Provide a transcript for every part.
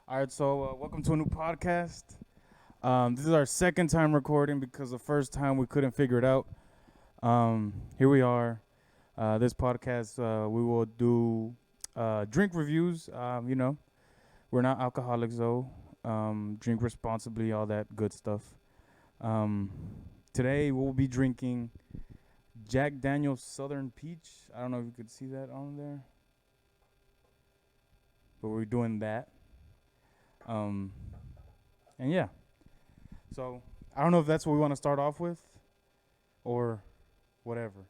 All right, so welcome to a new podcast. This is our second time recording because the first time we couldn't figure it out. Here we are. This podcast, we will do drink reviews. We're not alcoholics though. Drink responsibly, all that good stuff. Um, Today we'll be drinking Jack Daniel's Southern Peach. I don't know if you could see that on there, but we're doing that. Um, and yeah, so I don't know if that's what we want to start off with or whatever.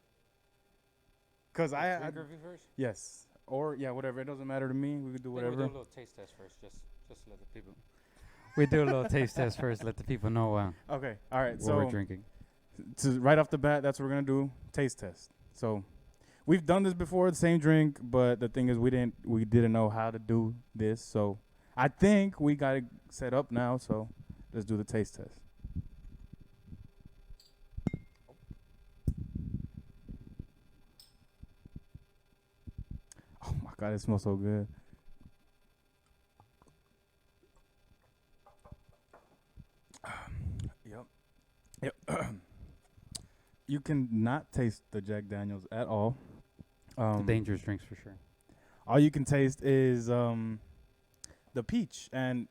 Cause I Drink review first? yes or yeah whatever. It doesn't matter to me. We could do I think we do whatever. a little taste test first, just to let the people. We do a little taste test first, let the people know Okay. All right. what So we're drinking. to right off the bat, that's what we're gonna do. Taste test. So we've done this before, the same drink, but the thing is, we didn't know how to do this. So I think we got it set up now. So let's do the taste test. Oh my god, it smells so good. Yep. Yep. You can not taste the Jack Daniels at all. The dangerous drinks for sure. All you can taste is the peach, and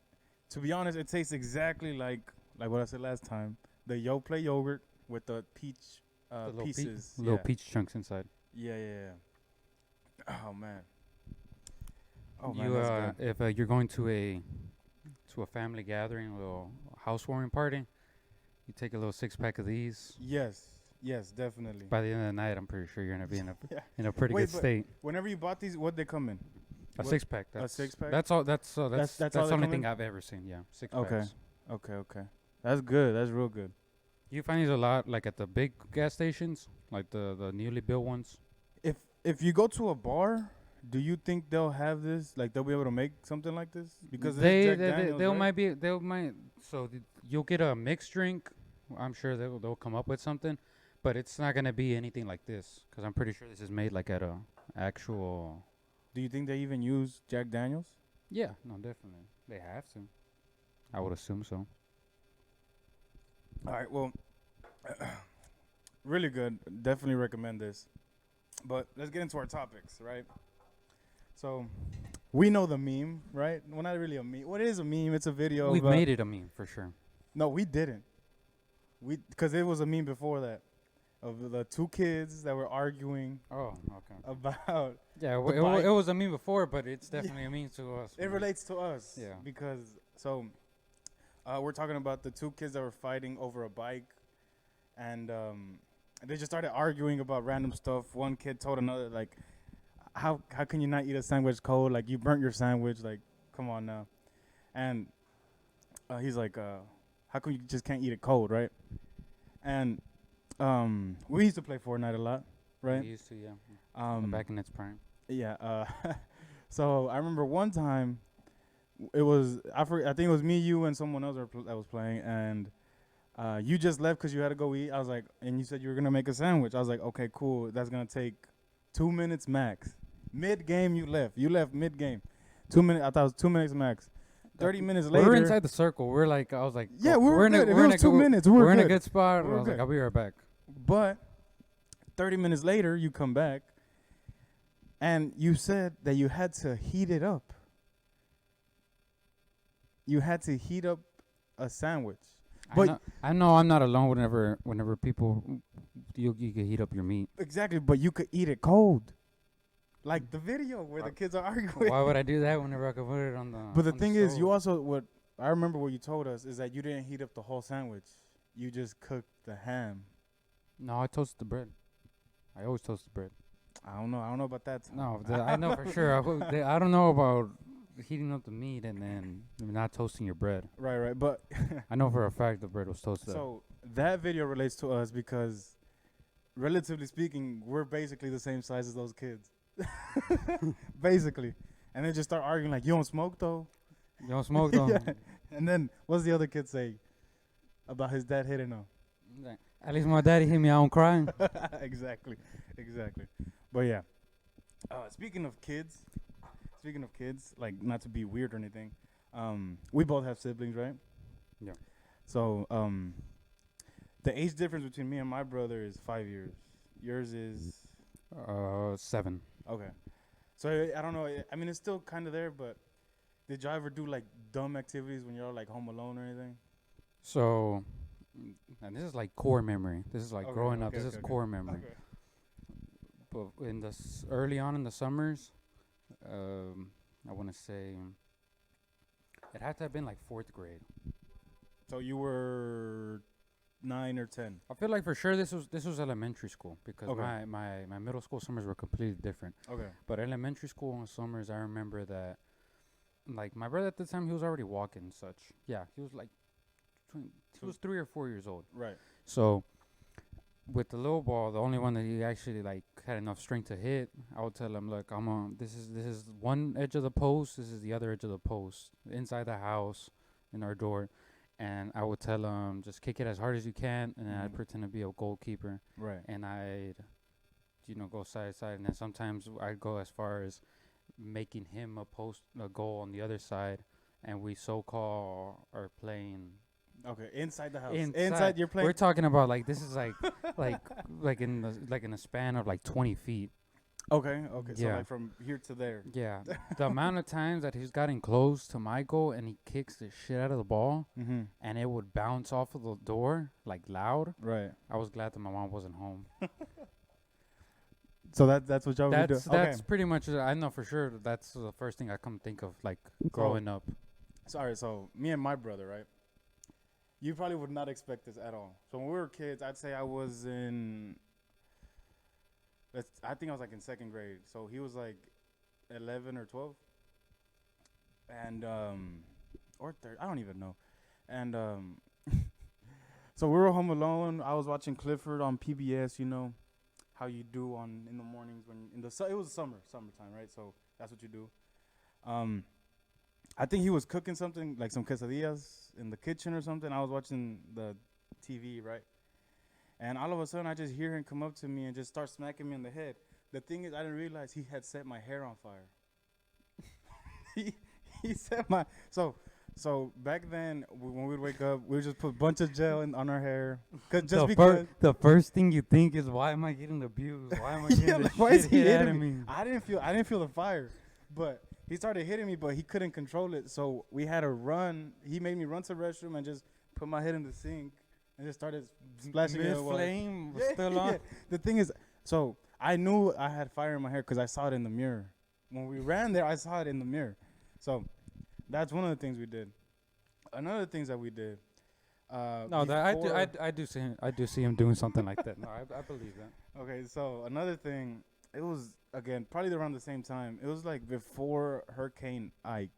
to be honest, it tastes exactly like what I said last time. The Yoplait yogurt with the peach The little pieces. little yeah. peach chunks inside. Yeah. Oh man. Oh man, You that's good. if you're going to a family gathering, a little housewarming party, you take a little 6-pack of these. Yes, definitely. By the end of the night, I'm pretty sure you're gonna be in a Yeah. in a pretty Wait, good but state. Whenever you bought these, what they come in? A what- 6-pack. A 6-pack. That's all. That's That's that's all the they only come thing in? I've ever seen. Yeah, 6 Okay. packs. Okay. That's good. That's real good. You find these a lot, like at the big gas stations, like the newly built ones. If you go to a bar, do you think they'll have this? Like they'll be able to make something like this? Because it's they Jack they Daniels, they'll right? might be they'll might so you'll get a mixed drink. I'm sure they'll come up with something, but it's not gonna be anything like this because I'm pretty sure this is made like at a actual. Do you think they even use Jack Daniels? Yeah, no, definitely they have to. I would assume so. All right. Well, really good. Definitely recommend this. But let's get into our topics, right? So, we know the meme, right? Well, not really a meme. What is a meme? It's a video. We've of, made it a meme for sure. No, we didn't. Because it was a meme before that of the two kids that were arguing Oh, okay. about. Yeah, The bike. it was a meme before, but it's definitely a meme to us. It relates to us. Yeah. Because we're talking about the two kids that were fighting over a bike, and they just started arguing about random stuff. One kid told another like, how can you not eat a sandwich cold? Like you burnt your sandwich. Like come on now. And he's like, how come you just can't eat it cold, right? And we used to play Fortnite a lot, right? We used to, yeah. Back Back in its prime. yeah. So I remember one time, it was I think it was me, you, and someone else that was playing, and you just left because you had to go eat. I was like, and you said you were gonna make a sandwich. I was like, okay, cool. That's gonna take 2 minutes max. Mid game, you left. You left mid game. 2 minutes. I thought it was 2 minutes max. 30 minutes later. We're inside the circle. We're like, I was like, Yeah, oh, we were in a- good. If we're it in was a 2 good- minutes, we were We're in a good. good spot. We I were was like, good. I'll be right back. But 30 minutes later, you come back, and you said that you had to heat it up. You had to heat up a sandwich. But I know I'm not alone. Whenever people, you can heat up your meat. exactly, but you could eat it cold. Like the video where the kids are arguing. Why would I do that whenever I could put it on the? But the on thing is, you stove? also what I remember what you told us is that you didn't heat up the whole sandwich. You just cooked the ham. No, I toast the bread. I always toast the bread. I don't know about that. No, I know for sure. I don't know about heating up the meat and then not toasting your bread. Right. But I know for a fact the bread was toasted. so that video relates to us because, relatively speaking, we're basically the same size as those kids. Basically. And they just start arguing like, you don't smoke though? You don't smoke though. Yeah. And then what's the other kid say about his dad hitting him? Like, at least my daddy hit me out crying. exactly. But yeah. Speaking of kids, like not to be weird or anything, We both have siblings, right? Yeah. So the age difference between me and my brother is 5 years. Yours is 7. okay. So I don't know. I mean, it's still kind of there, but did y'all ever do like dumb activities when you're all like home alone or anything? So, and this is like core memory. This is like Okay, growing up. okay, This okay, is okay. core memory. Okay. But in the early on in the summers, I want to say it had to have been like 4th grade. So you were 9 or 10. I feel like for sure this was elementary school because Okay. my middle school summers were completely different. Okay. But elementary school summers, I remember that like my brother at the time he was already walking and such. Yeah, he was like he was 3 or 4 years old. Right. So with the little ball, the only one that he actually like had enough strength to hit, I would tell him, look, I'm on. This is one edge of the post. This is the other edge of the post inside the house in our door, and I would tell him just kick it as hard as you can, and then I'd Mhm. pretend to be a goalkeeper, Right. and I'd go side to side, and then sometimes I'd go as far as making him a goal on the other side, and we so-called are playing Okay. Inside the house. inside. You're playing. We're talking about like this is like like in a span of like 20 feet. Okay. Okay. So Yeah. like from here to there. Yeah, the amount of times that he's gotten close to my goal and he kicks the shit out of the ball Mm-hmm. and it would bounce off of the door like loud. Right. I was glad that my mom wasn't home. So that's what y'all would do. That's pretty much it. I know for sure that's the first thing I come think of like growing up. Sorry. So me and my brother, right? You probably would not expect this at all. So when we were kids, I'd say I was in. I think I was like in 2nd grade. So he was like 11 or 12, and or third. I don't even know. And so we were home alone. I was watching Clifford on PBS. You know how you do on in the mornings when it was summertime, right? So that's what you do. I think he was cooking something like some quesadillas in the kitchen or something. I was watching the TV, right? And all of a sudden, I just hear him come up to me and just start smacking me in the head. The thing is, I didn't realize he had set my hair on fire. he set my so back then when we'd wake up, we would just put a bunch of gel on our hair, because The first thing you think is, why am I getting abused? Why am I getting Yeah, the like, why is shit he hit out hitting of me? me? I didn't feel the fire, but he started hitting me, but he couldn't control it, so we had to run. He made me run to the restroom and just put my head in the sink and just started splashing it Mid with water. flame was Yeah, still yeah. on. The thing is, so I knew I had fire in my hair because I saw it in the mirror. When we ran there, I saw it in the mirror. So that's one of the things we did. Another things that we did. No, that before- I do see him doing something like that. No, I believe that. Okay, so another thing, it was again probably around the same time. It was like before Hurricane Ike.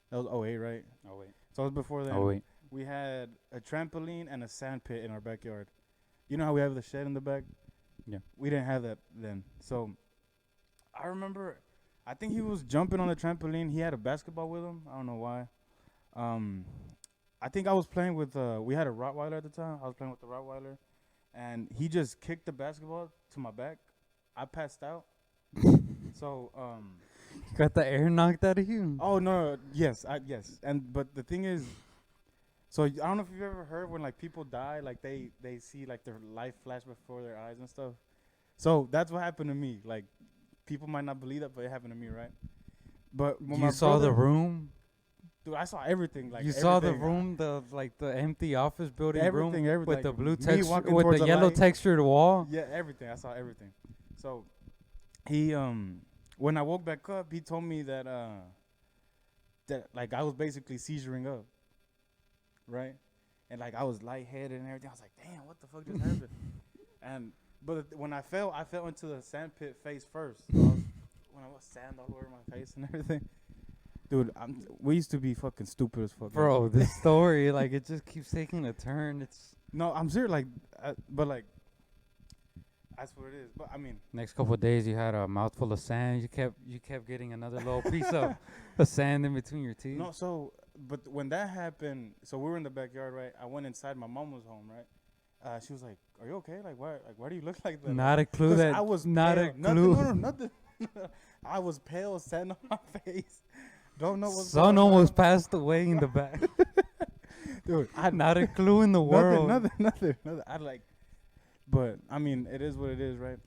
That was '08, right? Oh wait. So it was before then. Oh wait. We had a trampoline and a sand pit in our backyard. You know how we have the shed in the back? Yeah. We didn't have that then. So I remember, I think he was jumping on the trampoline. He had a basketball with him. I don't know why. I think I was playing with, we had a Rottweiler at the time. I was playing with the Rottweiler. And he just kicked the basketball to my back. I passed out. So, Got the air knocked out of you. oh no, yes, yes. But the thing is, so I don't know if you've ever heard when like people die, like they see like their life flash before their eyes and stuff. So that's what happened to me. Like people might not believe that, but it happened to me, right? But when my You saw the brother- room. dude, I saw everything. Like You saw the everything. room, the empty office building room Everything. with the like, blue me texture, walking with towards the yellow light. textured wall. Yeah, everything. I saw everything. So he when I woke back up, he told me that like I was basically seizuring up, right? And like I was lightheaded and everything. I was like, damn, what the fuck just happened? And but when I fell into the sand pit face first. So when I was sand all over my face and everything. Dude, we used to be fucking stupid as fuck. Bro, this story, like, it just keeps taking a turn. It's No, I'm serious. Like, but like, that's what it is. But I mean, next couple of days, you had a mouthful of sand. You kept getting another little piece of sand in between your teeth. no. So, but when that happened, so we were in the backyard, right? I went inside. My mom was home, right? She was like, "Are you okay? Like, why do you look like that?" Not a clue 'Cause that I was not pale. a clue. Nothing. I was pale, sand on my face. don't know what's Son going on. almost passed away in the back. Dude, I Not a clue in the world. nothing. I like, but I mean, it is what it is, right?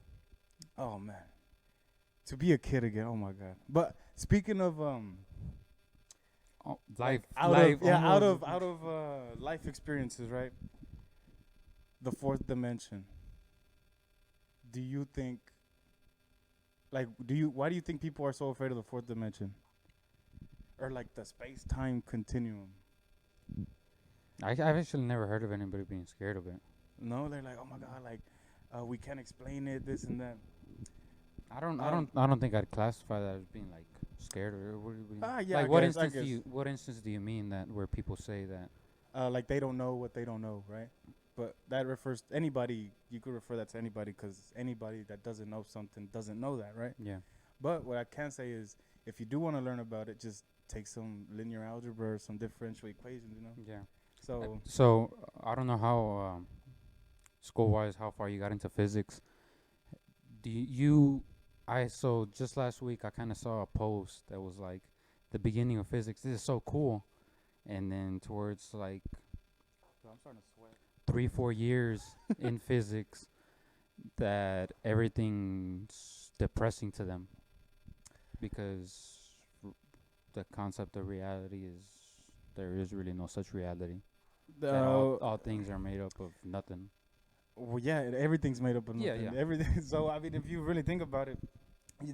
Oh man, to be a kid again. Oh my god. But speaking of Oh, like, life, out almost- of life experiences, right? The fourth dimension. Do you think, like, why do you think people are so afraid of the fourth dimension, or like the space time continuum? I've actually never heard of anybody being scared of it. No, they're like, oh my god, like, we can't explain it, this and that. I don't think I'd classify that as being like scared or what do you Yeah, like I what guess, instance do you mean that where people say that? like they don't know what they don't know, right? But that refers to anybody. You could refer that to anybody, because anybody that doesn't know something doesn't know that, right? Yeah. But what I can say is, if you do want to learn about it, just take some linear algebra or some differential equations, you know. Yeah. So So I don't know how school wise how far you got into physics. Do you so just last week I kind of saw a post that was like the beginning of physics. This is so cool, and then towards like I'm starting to sweat. 3-4 years in physics that everything's depressing to them because the concept of reality is there is really no such reality. That all things are made up of nothing. Well, yeah, everything's made up of Yeah, nothing. yeah. Everything. So I mean, if you really think about it,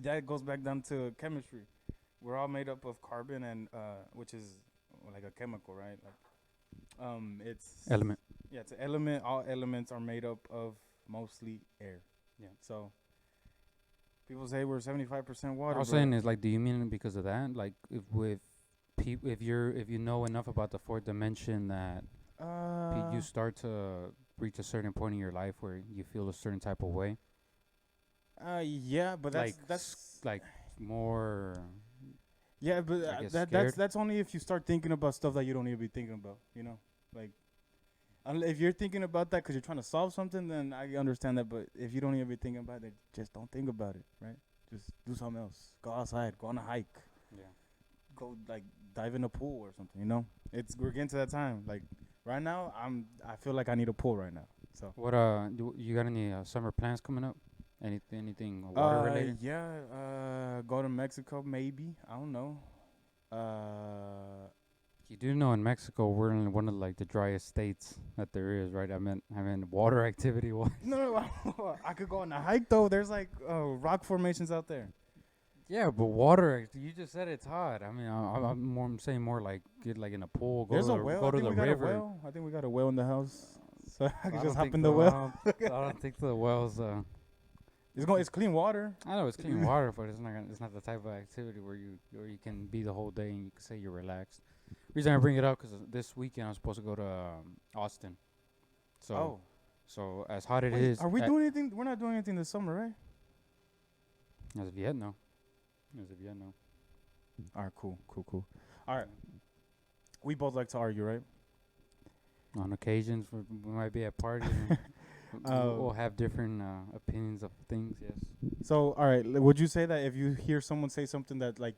that goes back down to chemistry. We're all made up of carbon and which is like a chemical, right? Like, it's Element. Yeah, it's an element. All elements are made up of mostly air. Yeah. So people say we're 75% water. I was saying is like, do you mean it because of that? Like, if with people, if you know enough about the fourth dimension that you start to reach a certain point in your life where you feel a certain type of way. Yeah, but that's like more. Yeah, but I guess that's only if you start thinking about stuff that you don't need to be thinking about. You know, like if you're thinking about that because you're trying to solve something, then I understand that. But if you don't need to be thinking about it, just don't think about it, right? Just do something else. Go outside. Go on a hike. Yeah. Go like dive in a pool or something. You know, we're getting to that time. Like right now, I feel like I need a pool right now. So What you got any summer plans coming up? Anything water related? Yeah, go to Mexico maybe. I don't know. You do know in Mexico we're in one of like the driest states that there is, right? I mean water activity wise. No, I could go on a hike though. There's like rock formations out there. Yeah, but water. You just said it's hot. I mean, I'm saying more like get like in a pool. There's a well. Go to the river. Well. I think we got a well in the house, so I can I just don't hop in think the well. I don't think the wells. It's clean water. I know it's clean water, but it's not the type of activity where you can be the whole day and you can say you're relaxed. Reason I bring it up because this weekend I'm supposed to go to Austin. So so as hot it is. Are we doing anything? We're not doing anything this summer, right? As of yet, no. All right, cool. All right, we both like to argue, right? On occasions, we might be at parties. And we'll have different opinions of things. Yes. So, all right, would you say that if you hear someone say something that like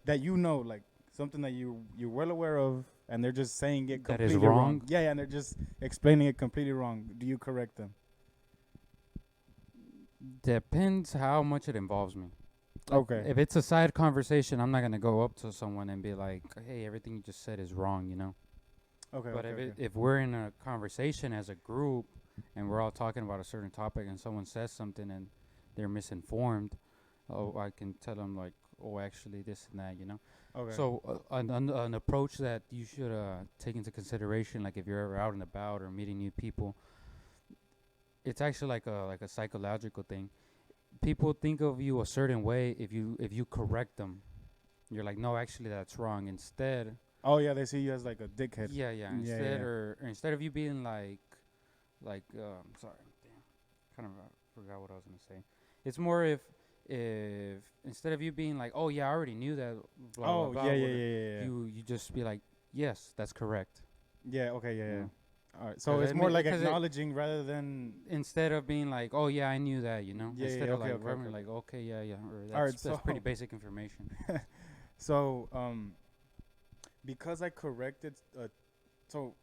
something that you're well aware of, and they're just saying it That completely is wrong? Yeah, and they're just explaining it completely wrong, do you correct them? Depends how much it involves me. Okay. If it's a side conversation, I'm not gonna go up to someone and be like, "Hey, everything you just said is wrong," you know. Okay. But if we're in a conversation as a group and we're all talking about a certain topic and someone says something and they're misinformed, I can tell them like, "Oh, actually, this and that," you know. Okay. So an approach that you should take into consideration, like if you're ever out and about or meeting new people, it's actually like a psychological thing. People think of you a certain way if you correct them. You're like, no, actually that's wrong. Instead, oh yeah, they see you as like a dickhead. yeah. Instead, or instead of you being like, sorry, damn, kind of forgot what I was gonna say. It's more if instead of you being like, oh yeah, I already knew that. Blah, Oh blah, blah, yeah. You just be like, yes, that's correct. Yeah. Okay. Yeah. Yeah. All right. So 'Cause it's it more ma- like because acknowledging rather than. Instead of being like, oh yeah, I knew that, you know. Yeah, Instead yeah, of okay, like, okay, okay. like, okay, yeah, or All right, that's pretty so- basic information. So because I corrected. So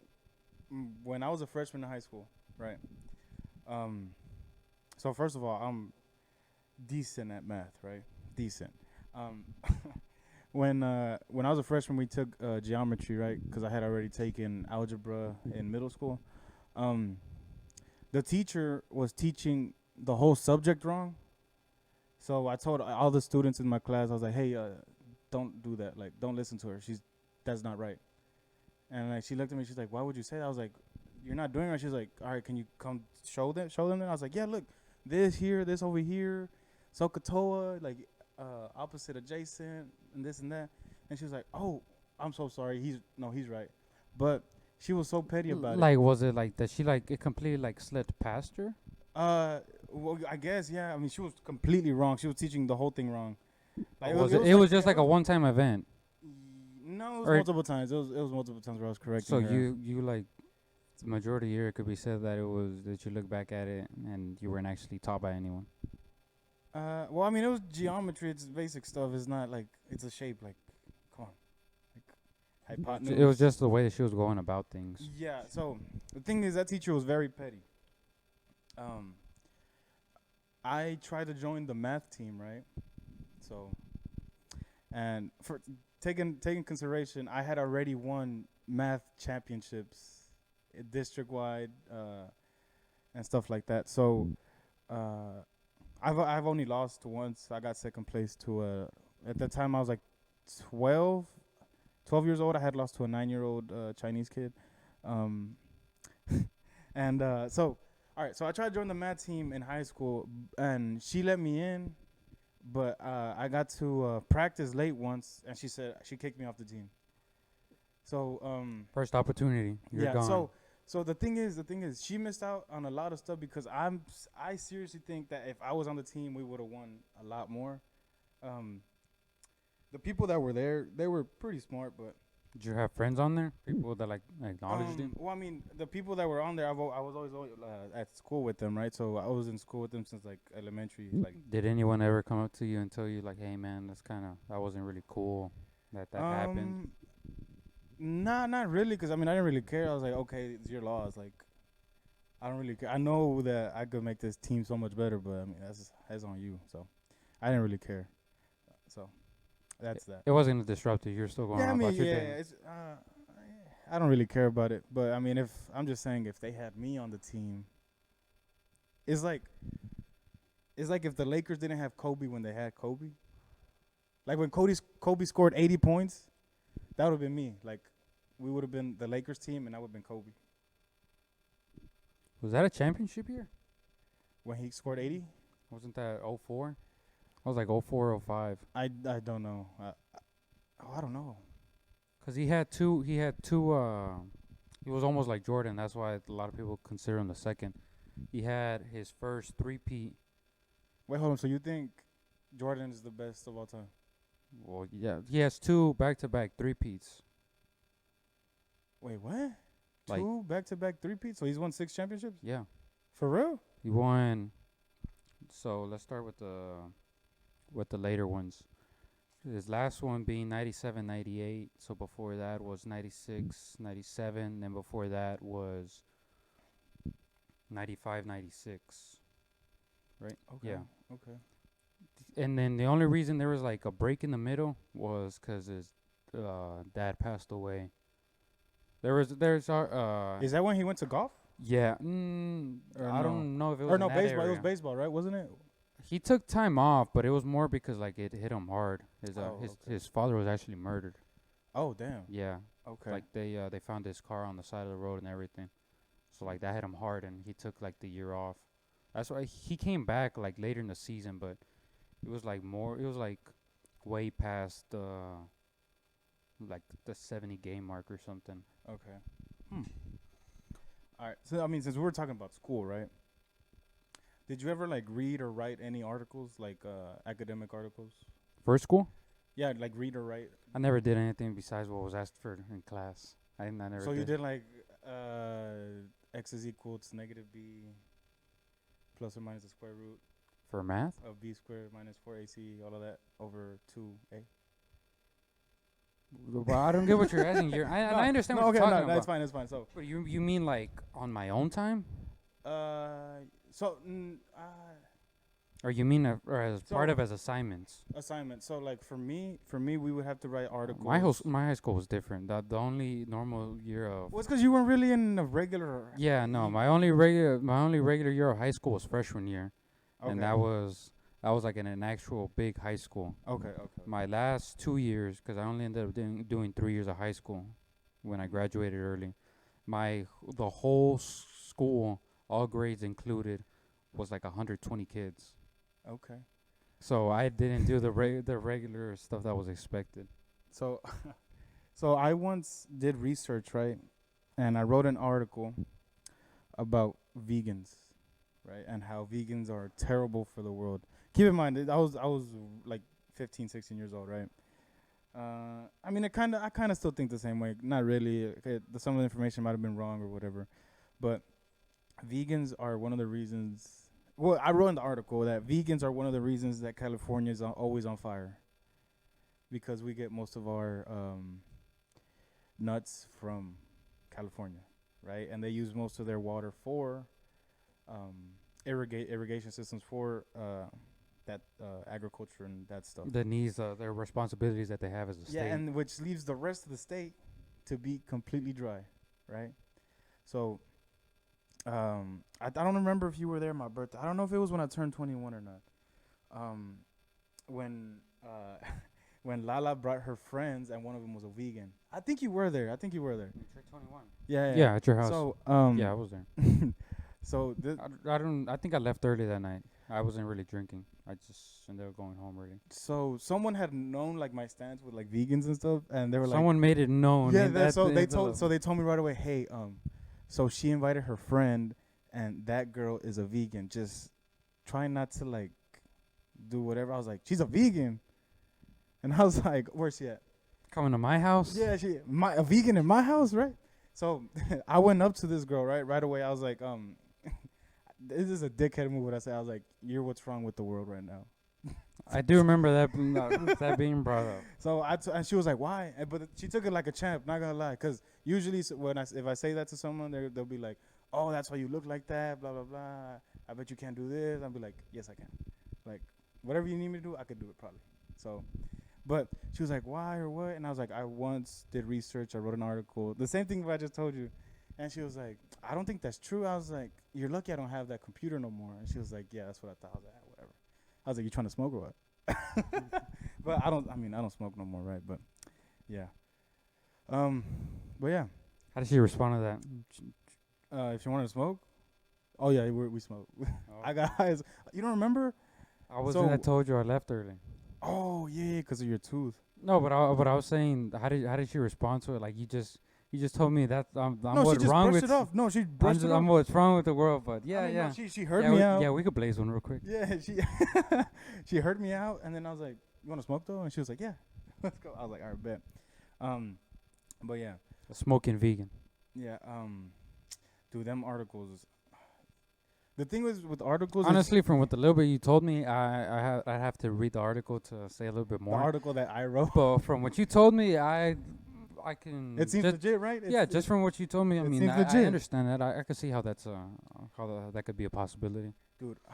when I was a freshman in high school, right? Um, so first of all, I'm decent at math, right? Decent. Um, when I was a freshman, we took geometry, right? Because I had already taken algebra in middle school. Um, the teacher was teaching the whole subject wrong. So I told all the students in my class, I was like, "Hey, don't do that. Like, don't listen to her. That's not right." And like, she looked at me. She's like, "Why would you say that?" I was like, "You're not doing it." She's like, "All right, can you come show them?" Then I was like, "Yeah, look, this here, this over here, SOHCAHTOA, like opposite adjacent, and this and that." And she was like, "Oh, I'm so sorry. He's right." But she was so petty about it. Like, was it like that? She like it completely like slipped past her. Uh, well, I guess yeah. I mean, she was completely wrong. She was teaching the whole thing wrong. Like, Was it? It was just like a one-time event. no, it was Or multiple times. It was multiple times where I was correcting so her. you like the majority of the year it could be said that it was that you look back at it and you weren't actually taught by anyone. Well, I mean, it was geometry. It's basic stuff. It's not like it's a shape. Like, come on, like hypotenuse. It was just the way that she was going about things. Yeah. So the thing is, that teacher was very petty. Um, I tried to join the math team, right? So, and for taking consideration, I had already won math championships, district wide, and stuff like that. So, I've only lost once. I got second place to at the time I was like 12, 12 years old. I had lost to a 9-year-old Chinese kid. Um, and so, all right. So I tried to join the math team in high school, and she let me in, but I got to practice late once, and she said she kicked me off the team. So First opportunity, you're yeah. gone. So the thing is, she missed out on a lot of stuff because I seriously think that if I was on the team, we would have won a lot more. Um, the people that were there, they were pretty smart, but Did you have friends on there? People that like acknowledged you? well, I mean, the people that were on there, I was always at school with them, right? So I was in school with them since like elementary. Like, Did anyone ever come up to you and tell you like, "Hey man, that wasn't really cool that happened"? Nah, not really, cause I mean, I didn't really care. I was like, okay, it's your loss. Like, I don't really care. I know that I could make this team so much better, but I mean, that's on you. So I didn't really care. So that's that. It wasn't gonna disrupt you. You're still going Yeah, I on mean, about your yeah, day. it's I don't really care about it, but I mean, if I'm just saying, if they had me on the team, it's like if the Lakers didn't have Kobe when they had Kobe. Like when Kobe scored 80 points, that would have been me. Like we would have been the Lakers team, and I would have been Kobe Was that a championship year? when he scored 80. Wasn't that '04? I was like '04, '05. I don't know. I don't know. Cause he had two. He had two. He was almost like Jordan. That's why a lot of people consider him the second. He had his first three-peat. Wait, hold on. So you think Jordan is the best of all time? Well, yeah, he has two back-to-back three-peats. Wait, what? Like, Two back-to-back three-peats? So he's won 6 championships? yeah, For real? he won. So let's start with the later ones. His last one being 97, 98. So before that was 96, 97. Then before that was 95, 96. Right? Okay. Yeah. Okay. And then the only reason there was like a break in the middle was 'cause his dad passed away. There's our Is that when he went to golf? yeah. Or I no? don't know if it was Or in no, that baseball. It area. was baseball, right? Wasn't it? He took time off, but it was more because like it hit him hard. Oh, okay. His father was actually murdered. Oh, damn. Yeah, Okay. like they found his car on the side of the road and everything. So like that hit him hard, and he took like the year off. That's why he came back like later in the season, but it was like more. It was like way past the 70 game mark or something. Okay. All right. So I mean, since we were talking about school, right? Did you ever like read or write any articles, like academic articles? First school, Yeah, like read or write. I never did anything besides what was asked for in class. I never. So did. you did like x is equal to negative b plus or minus the square root for math. of b squared minus 4ac, all of that over 2a. Well, I don't get what you're asking. And I understand No, what okay, you're no, talking no, it's about. fine, it's fine. So, But you mean like on my own time, so, or you mean or as part so of as assignments? assignment. So, like for me, we would have to write My articles. my high school was different. The only normal year of Well, it's because you weren't really in a regular. yeah no you- my only regular year of high school was freshman year, and Okay. that was like in an actual big high school. Okay. My last 2 years, because I only ended up doing 3 years of high school when I graduated early. The whole school, all grades included, was like 120 kids. Okay. So I didn't do the regular stuff that was expected. So, so I once did research, right, and I wrote an article about vegans, right, and how vegans are terrible for the world. Keep in mind, I was like 15, 16 years old, right? I mean, I kind of still think the same way. Not really. Some of the information might have been wrong or whatever, but vegans are one of the reasons. Well, I wrote in the article that vegans are one of the reasons that California is always on fire, because we get most of our nuts from California, right? And they use most of their water for irrigation systems for that agriculture and that stuff. The needs, their responsibilities that they have as a state. Yeah, and which leaves the rest of the state to be completely dry, right? So, I don't remember if you were there at my birthday. I don't know if it was when I turned 21 or not. When when Lala brought her friends and one of them was a vegan. I think you were there. 21. Yeah. Yeah, at your house. So, yeah, I was there. so I think I left early that night. I wasn't really drinking. I just ended up going home early. so someone had known like my stance with like vegans and stuff, and they were like, Someone made it known. yeah. and that So they the- told so they told me right away, hey, so she invited her friend, and that girl is a vegan. Just try not to like do whatever. I was like, she's a vegan, and I was like, where's she at? coming to my house. Yeah, a vegan in my house, right? So I went up to this girl right away. I was like, this is a dickhead move. What I said, I was like, you're what's wrong with the world right now. I do remember that that being brought up. So and she was like, why? But she took it like a champ. Not gonna lie, because usually if I say that to someone, they'll be like, oh, that's why you look like that. Blah blah blah. I bet you can't do this. I'll be like, yes, I can. Like whatever you need me to do, I could do it probably. So. But she was like, why or what? And I was like, I once did research. I wrote an article. The same thing I just told you. And she was like, I don't think that's true. I was like, you're lucky I don't have that computer no more. And she was like, yeah, that's what I thought. I was like, whatever. I was like, you trying to smoke or what? But I don't smoke no more, right? But yeah. But yeah. How did she respond to that? If you want to smoke, oh yeah, we smoke. I got high. You don't remember? I was So- I told you I left early. Oh yeah, because of your tooth. No, but I was saying, how did she respond to it? Like you just told me that I'm No, she what's just wrong brushed with it off. No, she brushed it I'm off. what's wrong with the world. But yeah, I mean, yeah. No, she heard yeah, me we, out. Yeah, we could blaze one real quick. Yeah, she heard me out, and then I was like, "You want to smoke though?" And she was like, "Yeah, let's go." I was like, "All right, bet." But yeah, A smoking vegan. yeah. Dude, them articles. The thing was with articles. Honestly, from what the little bit you told me, I have to read the article to say a little bit the more. article that I wrote. But from what you told me, I can. It seems just, legit, right? yeah, just from what you told me, I it mean, seems I legit. understand that. I can see how that's that could be a possibility. Dude, oh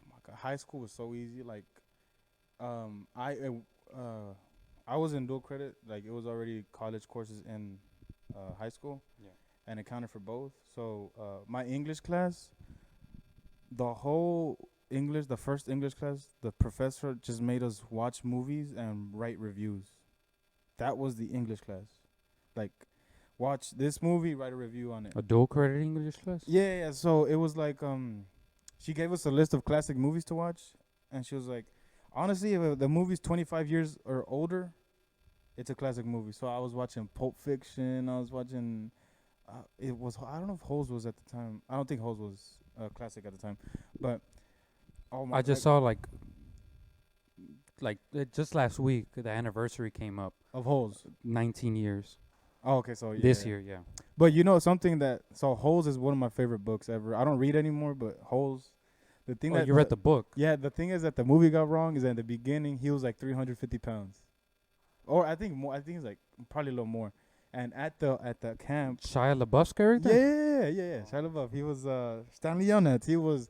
my god, high school was so easy. Like, I was in dual credit. Like, it was already college courses in high school. Yeah. And it counted for both. So my English class, the first English class, the professor just made us watch movies and write reviews. That was the English class. Like, watch this movie, write a review on it. A dual credit English class. Yeah. So it was like she gave us a list of classic movies to watch, and she was like, honestly, if the movie's 25 years or older, it's a classic movie. So I was watching Pulp Fiction. I was watching. I don't know if Holes was at the time. I don't think Holes was classic at the time, but oh my! I just saw like just last week the anniversary came up. of Holes. 19 years Oh, okay, so yeah, this yeah. year. Yeah. But you know something Holes is one of my favorite books ever. I don't read anymore, but Holes. The thing Oh, that you read the book. Yeah, the thing is that the movie got wrong is that in the beginning he was like 350 pounds, or I think more. I think he's like probably a little more. And at the camp, Shia LaBeouf's character. yeah. Shia LaBeouf. He was Stanley Yelnats. He was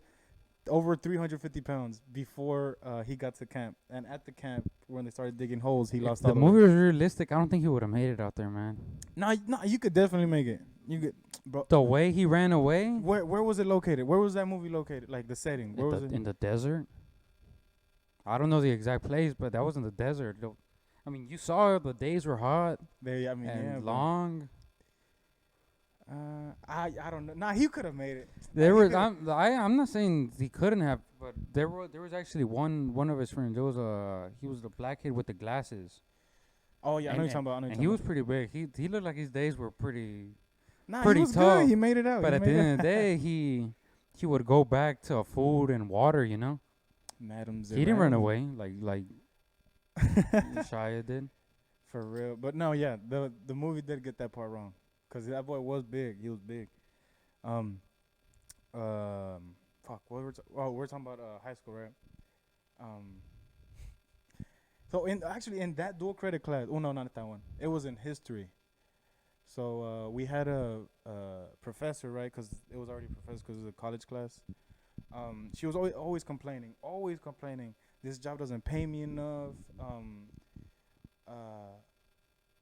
over 350 pounds before he got to camp. And at the camp, when they started digging holes, he If lost the all the movie weight. was realistic, I don't think he would have made it out there, man. Nah, you could definitely make it. You could, bro. The way he ran away Where was it located? Where was that movie located? Like the setting. Where was it? in the desert. I don't know the exact place, but that was in the desert. I mean, you saw the days were hot They, I mean, and yeah, long. I don't know. Nah, he could have made it. There He was coulda- I'm not saying he couldn't have, but there was actually one of his friends. There was he was the black kid with the glasses. Oh yeah, I know And- you're talking about. I know you're And talking he was about. pretty big. He looked like his days were pretty. Nah, pretty he was tough, good. He made it out. But He at the made end of the day, he would go back to food and water. You know, Madams. he didn't run away like Shia did. For real. But no, yeah, the movie did get that part wrong, cause that boy was big. He was big. Um, fuck. We're talking about high school, right? Um, so in that dual credit class. Oh no, not that one. It was in history. So we had a professor, right? Cause it was already a professor, cause it was a college class. She was always complaining, always complaining. This job doesn't pay me enough.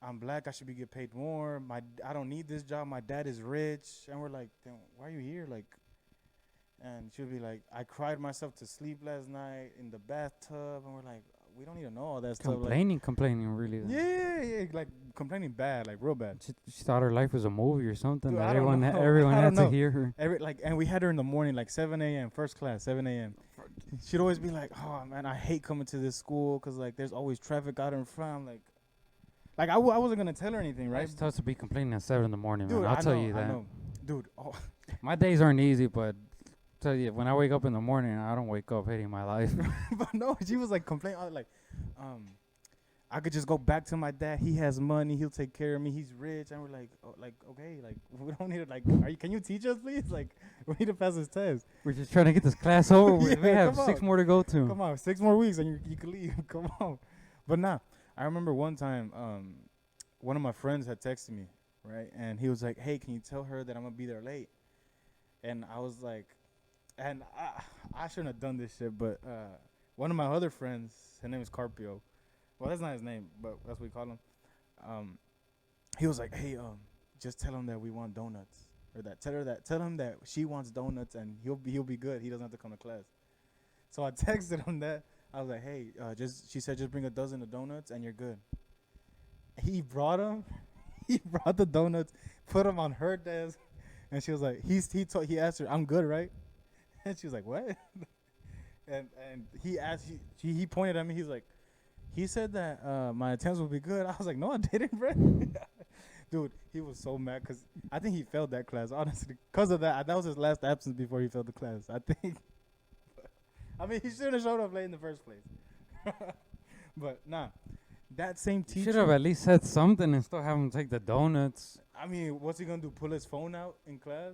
I'm black. I should be get paid more. I don't need this job. My dad is rich. And we're like, damn, why are you here? Like, and she'll be like, I cried myself to sleep last night in the bathtub. And we're like, we don't need to know all that stuff. Complaining really. Like, yeah, like complaining bad, like real bad. She thought her life was a movie or something. Dude, That I don't know. everyone I had don't to know. hear her. And we had her in the morning, like 7 a.m. First class, 7 a.m. She'd always be like, oh man, I hate coming to this school, cause like there's always traffic out in front. I'm like I wasn't gonna tell her anything, right? It's tough to be complaining at 7 in the morning, Dude, man. I'll tell know, you I that. know. Dude, oh, My days aren't easy, but tell you, when I wake up in the morning, I don't wake up hating my life. but no, she was like complaining, like, I could just go back to my dad. He has money. He'll take care of me. He's rich. And we're like, oh, like okay, like we don't need to like. Can you teach us, please? Like, we need to pass this test. We're just trying to get this class over with. We Yeah, have come 6 on. more to go to. Come on, 6 more weeks and you can leave. Come on. But nah, I remember one time, one of my friends had texted me, right, and he was like, "Hey, can you tell her that I'm gonna be there late?" And I was like, and I shouldn't have done this shit, but one of my other friends, his name is Carpio. Well, that's not his name, but that's what we call him. He was like, "Hey, just tell him that we want donuts, or tell him that she wants donuts, and he'll be good. He doesn't have to come to class." So I texted him that. I was like, "Hey, she said just bring a dozen of donuts, and you're good." He brought them. He brought the donuts, put them on her desk, and she was like, he asked her, "I'm good, right?" And she was like, "What?" and he asked, he pointed at me. He's like, he said that my attempts would be good. I was like, no, I didn't, bro. Dude, he was so mad because I think he failed that class, honestly. Because of that, that was his last absence before he failed the class, I think. I mean, he shouldn't have showed up late in the first place. But, nah, that same You should teacher. have at least said something and still have him take the donuts. I mean, what's he going to do, pull his phone out in class?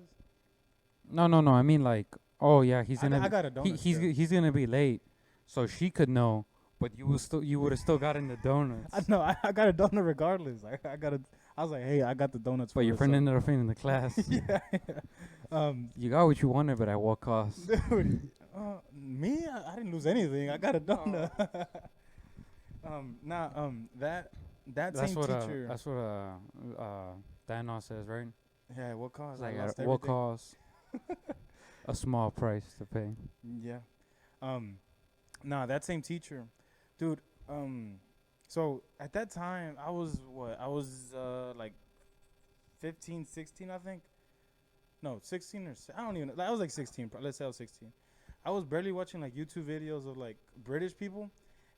No. I mean, like, oh yeah, he's gonna. I got a donut. He's gonna be late, so she could know. But you would have still gotten the donuts. I know, I got a donut regardless. I was like, hey, I got the donuts. But your friend ended up failing the class. Yeah. You got what you wanted, but at what cost? Dude, me, I didn't lose anything. I got a donut. That That's same what teacher. that's what Thanos says, right? Yeah, what cause? Like I lost at what everything. cost? A small price to pay. Yeah. That same teacher, dude. So at that time, I was like 15, 16, I think. No, 16 or I don't even know. I was like 16. Let's say I was 16. I was barely watching like YouTube videos of like British people,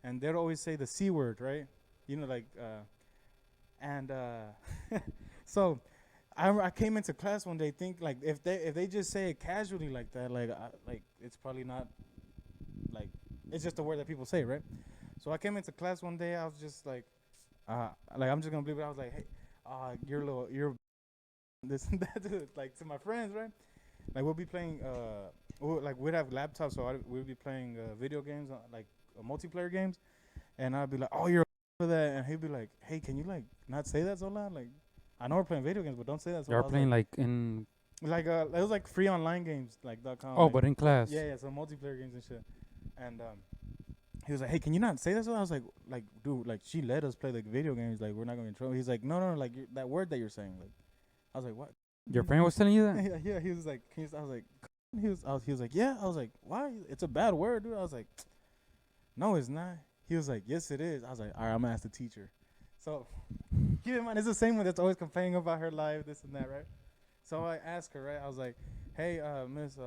and they'd always say the C word, right? You know, like, so I came into class one day, think like if they just say it casually like that, like it's probably not like it's just a word that people say, right? So I came into class one day, I was just like I'm just gonna believe it. I was like, hey, you're this and that, like to my friends, right? Like we'll be playing, we'd have laptops, so we'd be playing video games, like multiplayer games, and I'd be like, oh, you're for that, and he'd be like, "Hey, can you like not say that so loud? Like, I know we're playing video games, but don't say that so Y'all loud." playing like in It was like free online games like .com. oh, Like, but in class. yeah, so multiplayer games and shit. And he was like, "Hey, can you not say that so loud?" I was like, dude, like she let us play like video games. Like we're not gonna be in trouble. He's like, no, like that word that you're saying. Like, I was like, what? Your friend was telling you that? Yeah. He was like, I was like, he was like, yeah. I was like, why? It's a bad word, dude. I was like, no, it's not. He was like, yes, it is. I was like, all right, I'm gonna ask the teacher. So keep in mind, it's the same one that's always complaining about her life, this and that, right? So I asked her, right? I was like, hey, miss,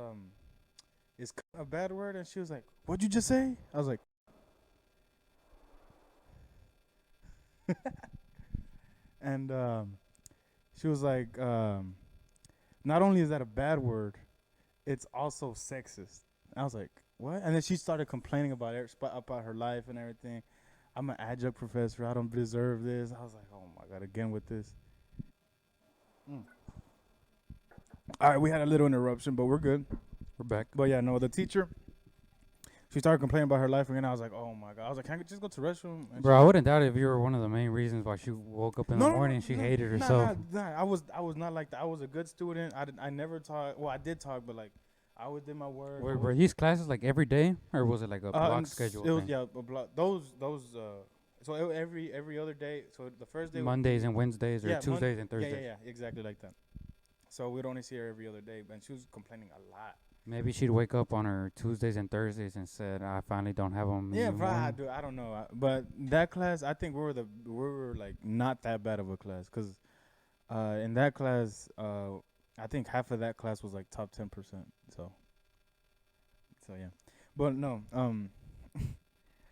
is a bad word? And she was like, what'd you just say? I was like, and she was like, not only is that a bad word, it's also sexist. I was like, what? And then she started complaining about about her life and everything. I'm an adjunct professor. I don't deserve this. I was like, oh my god, again with this. Mm. All right, we had a little interruption, but we're good. We're back. But yeah, no, the teacher, she started complaining about her life again. I was like, oh my god. I was like, can I just go to the restroom? And Bro, I wouldn't doubt it if you were one of the main reasons why she woke up in the morning. She hated herself. I was not like that. I was a good student. I never taught. Well, I did talk, but like I always did my work. Were these classes like every day, or was it like a block schedule? It was thing? yeah, a block. Those. So every other day. So the first day. Mondays and Wednesdays, or Tuesdays and Thursdays. Yeah, exactly like that. So we'd only see her every other day, and she was complaining a lot. Maybe she'd wake up on her Tuesdays and Thursdays and said, "I finally don't have them." Yeah, probably. I don't know. But that class, I think we were like not that bad of a class, cause in that class, I think half of that class was like top 10%. So yeah, but no,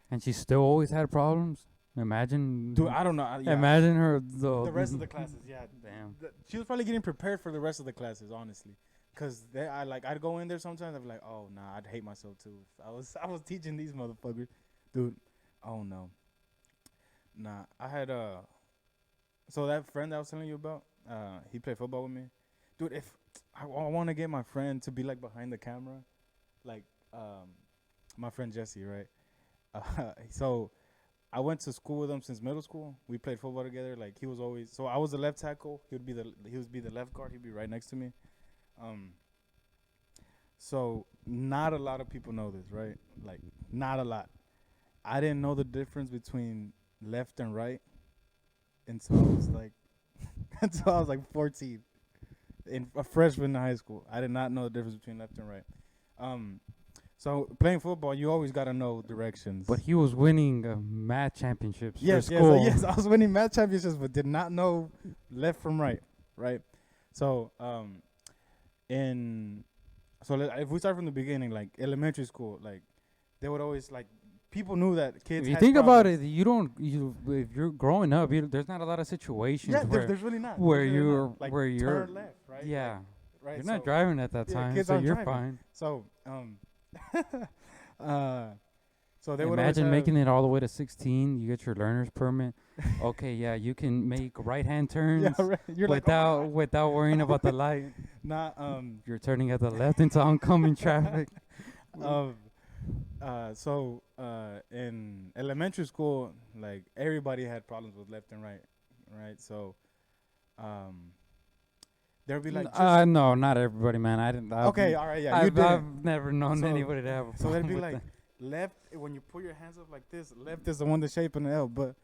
And she still always had problems. Imagine, dude, I don't know. Yeah. Imagine her The rest of the classes, yeah. Damn. She was probably getting prepared for the rest of the classes, honestly. Cause I'd go in there sometimes. I'd be like, oh nah, I'd hate myself too. I was teaching these motherfuckers, dude. Oh no, nah. I had so that friend that I was telling you about, he played football with me, dude. If I want to get my friend to be like behind the camera, like my friend Jesse, right? So I went to school with him since middle school. We played football together. Like he was always, so I was the left tackle. He would be the left guard. He'd be right next to me. So not a lot of people know this, right? Like not a lot. I didn't know the difference between left and right until I was like until I was like 14, in a freshman in high school. I did not know the difference between left and right. So playing football, you always gotta know directions. But he was winning math championships yes, for school. yes, I was winning math championships, but did not know left from right. So if we start from the beginning, like elementary school, like they would always like people knew that kids. If you had think about problems. it, if you're growing up, there's not a lot of situations Yeah, where there's really not. where There's really you're not. Like where you're turn left, right? yeah, Like, right. you're not driving at that yeah, time, kids so aren't you're driving. fine. So so they would always Imagine have, making it all the way to 16. You get your learner's permit. Okay, yeah, you can make right-hand turns yeah, right. You're like, without worrying about the light. not You're turning at the left into oncoming traffic. So in elementary school, like everybody had problems with left and right? So there'd be like No, not everybody, man. I didn't. okay, all right, yeah, you I've never known So- anybody to have a So problem they'd be with like that. left when you put your hands up like this. Left is the one that's shaping the L, but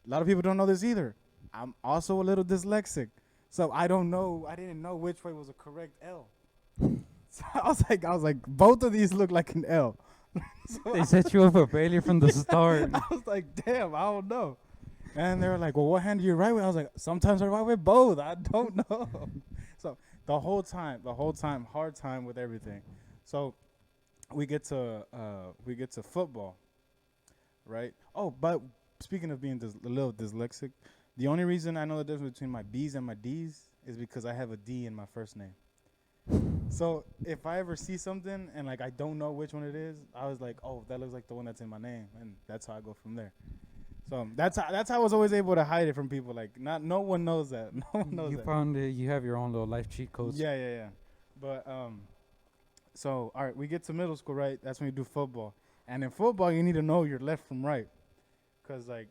a lot of people don't know this either. I'm also a little dyslexic, so I didn't know which way was a correct L. So I was like, both of these look like an L. So They set you up for failure from the start. I was like, damn, I don't know. And they were like, well, what hand do you write with? I was like, sometimes I write with both. I don't know. So the whole time, hard time with everything. So we get to football, right? Oh, but speaking of being a little dyslexic, the only reason I know the difference between my B's and my D's is because I have a D in my first name. So if I ever see something and like I don't know which one it is, I was like, oh, that looks like the one that's in my name, and that's how I go from there. So that's how I was always able to hide it from people. Like no one knows that. No one knows You that. found it. You have your own little life cheat codes. Yeah. But so all right, we get to middle school, right? That's when you do football, and in football you need to know your left from right, cause like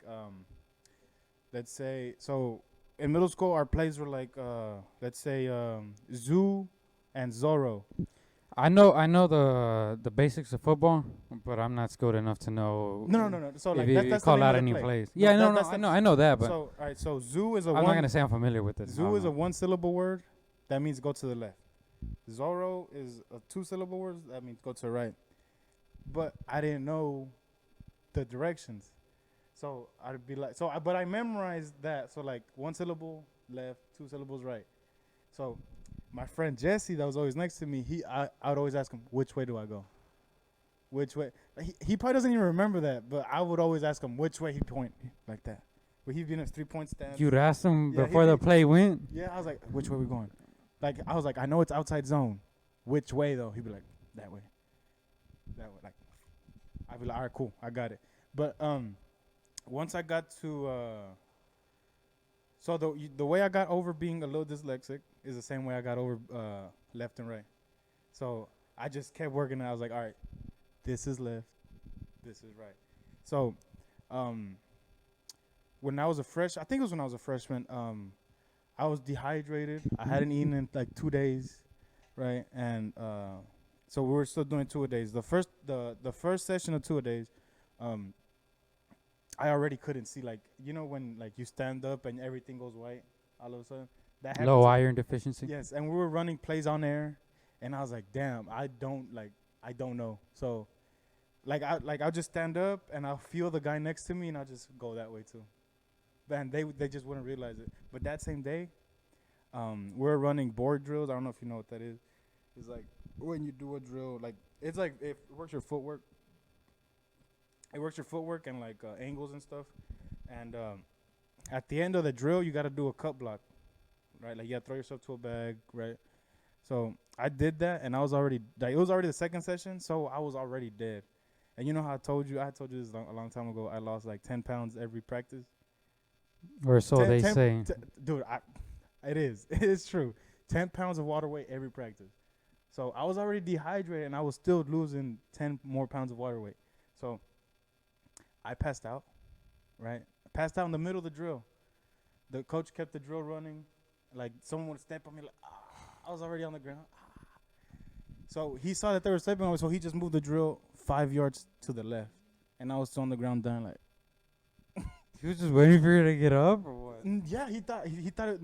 let's say, so in middle school, our plays were like, let's say, Zoo and Zorro. I know the basics of football, but I'm not skilled enough to know No. So if like you that's the call name out of the any play. plays. No, Yeah, no, that's I know that, but so all right. So Zoo is a I'm not one. gonna say I'm familiar with it. Zoo is a one-syllable word. That means go to the left. Zorro is a two-syllable word. That means go to the right. But I didn't know the directions, so I'd be like, but I memorized that. So like one syllable left, two syllables right. So my friend Jesse, that was always next to me, I would always ask him, which way do I go? Which way? He probably doesn't even remember that, but I would always ask him which way he point like that. But he'd be in his 3-point stance. you'd ask them Yeah, before the play went. Yeah, I was like, which way we going? Like I was like, I know it's outside zone. Which way though? He'd be like, that way. That way. Like I'd be like, all right, cool, I got it. But once I got to so the way I got over being a little dyslexic is the same way I got over left and right. So I just kept working and I was like, all right, this is left, this is right. So when I was I think it was when I was a freshman, I was dehydrated. I hadn't eaten in like 2 days, right? And so we were still doing 2-a-days. The first session of 2-a-days, I already couldn't see, like, when like you stand up and everything goes white all of a sudden. That happened Low to- iron deficiency. Yes, and we were running plays on air, and I was like, damn, I don't know. So I'll just stand up and I'll feel the guy next to me and I'll just go that way too. And they just wouldn't realize it. But that same day, we're running board drills. I don't know if you know what that is. It's like when you do a drill, like it's like it works your footwork. It works your footwork and like angles and stuff. And at the end of the drill, you got to do a cut block, right? Like you got to throw yourself to a bag, right? So I did that, and I was already like, it was already the second session, so I was already dead. And you know how I told you this a long time ago. I lost like 10 pounds every practice. Or so they say. Dude, it is. It is true. 10 pounds of water weight every practice. So I was already dehydrated, and I was still losing 10 more pounds of water weight. So I passed out, right? I passed out in the middle of the drill. The coach kept the drill running. Like, someone would step on me, like, I was already on the ground. So he saw that they were stepping on me, so he just moved the drill 5 yards to the left. And I was still on the ground dying, like, He was just waiting for you to get up, or what? yeah, he thought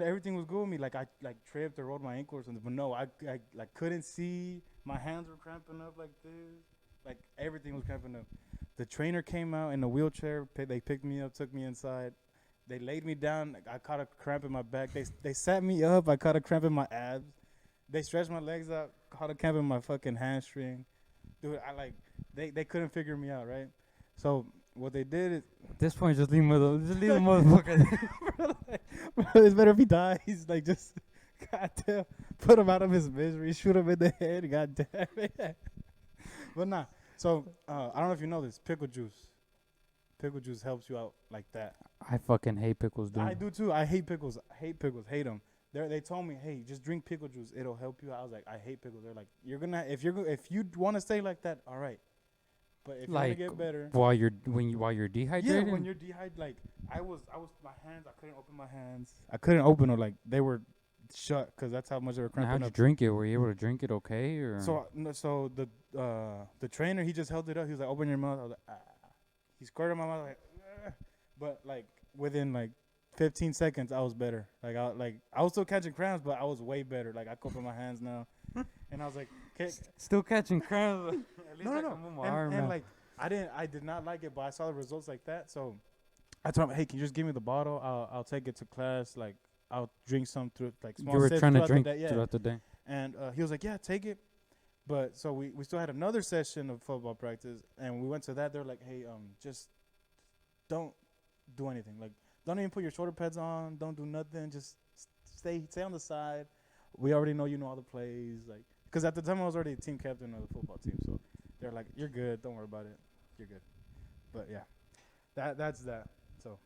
everything was good with me. Like I tripped or rolled my ankle or something. But no, I like couldn't see. My hands were cramping up like this. Like everything was cramping up. The trainer came out in a wheelchair. They picked me up, took me inside. They laid me down. I caught a cramp in my back. They sat me up. I caught a cramp in my abs. They stretched my legs out. Caught a cramp in my fucking hamstring. Dude, they couldn't figure me out, right? So what they did is, At this point, just leave the motherfucker. bro, it's better if he dies. Like, just, goddamn, put him out of his misery, shoot him in the head, goddamn it. But nah, so, I don't know if you know this, pickle juice. Pickle juice helps you out like that. I fucking hate pickles, dude. I do too. I hate pickles. Hate them. They told me, hey, just drink pickle juice. It'll help you. I was like, I hate pickles. They're like, if you want to stay like that, all right. But if you want to get better, while you're dehydrated. yeah, when you're dehydrated, like I was my hands. I couldn't open my hands. I couldn't open them. Like they were shut because that's how much they were Now, cramping how'd you up. drink it? Were you able to drink it okay, or? So the trainer, he just held it up. He was like, open your mouth. I was like, ah. He squirted my mouth like, ah. But like within like 15 seconds, I was better. I was still catching cramps, but I was way better. Like I could open my hands now, and I was like, Still catching cramps. no. And like I did not like it, but I saw the results like that. So I told him, hey, can you just give me the bottle? I'll take it to class. Like I'll drink some through like small You were sips trying to throughout drink the day. Yeah. throughout the day. And he was like, yeah, take it. But so we still had another session of football practice, and we went to that. They're like, hey, just don't do anything. Like, don't even put your shoulder pads on. Don't do nothing. Just stay on the side. We already know you know all the plays. Like, because at the time I was already team captain of the football team, so they're like, you're good. Don't worry about it. You're good. But yeah, that's that. So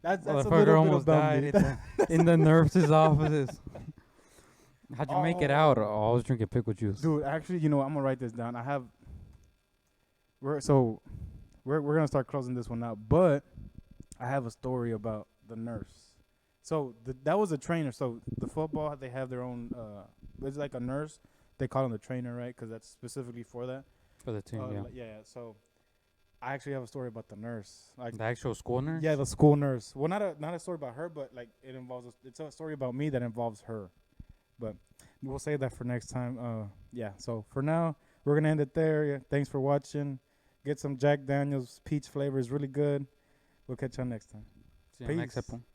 that's a little bit almost about died me. in the nurse's office. How'd you make it out? I was drinking pickle juice. Dude, actually, I'm gonna write this down. So we're gonna start closing this one out. But I have a story about the nurse. So that was a trainer. So the football, they have their own. It's like a nurse. They call him the trainer, right? Because that's specifically for that. For the team, yeah. Yeah. So I actually have a story about the nurse. Like The actual school nurse? yeah, the school nurse. Well, not a story about her, but like it involves. It's a story about me that involves her. But we'll save that for next time. Yeah. So for now, we're gonna end it there. Yeah, thanks for watching. Get some Jack Daniel's peach flavor is really good. We'll catch y'all next time. See you next Peace. episode.